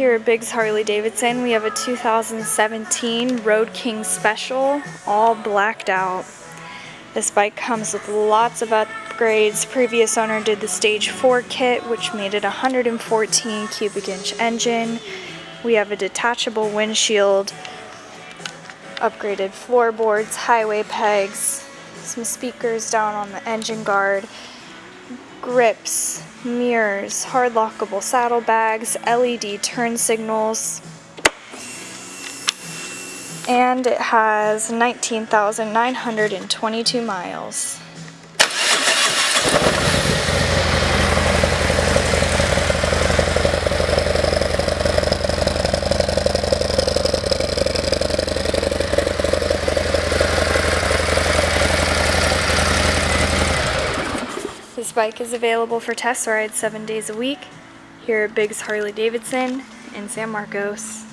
Here at Biggs Harley Davidson, we have a 2017 Road King Special, all blacked out. This bike comes with lots of upgrades. Previous owner did the Stage 4 kit, which made it a 114 cubic inch engine. We have a detachable windshield, upgraded floorboards, highway pegs, some speakers down on the engine guard, grips, mirrors, hard lockable saddlebags, LED turn signals, and it has 19,922 miles. This bike is available for test rides 7 days a week here at Biggs Harley Davidson in San Marcos.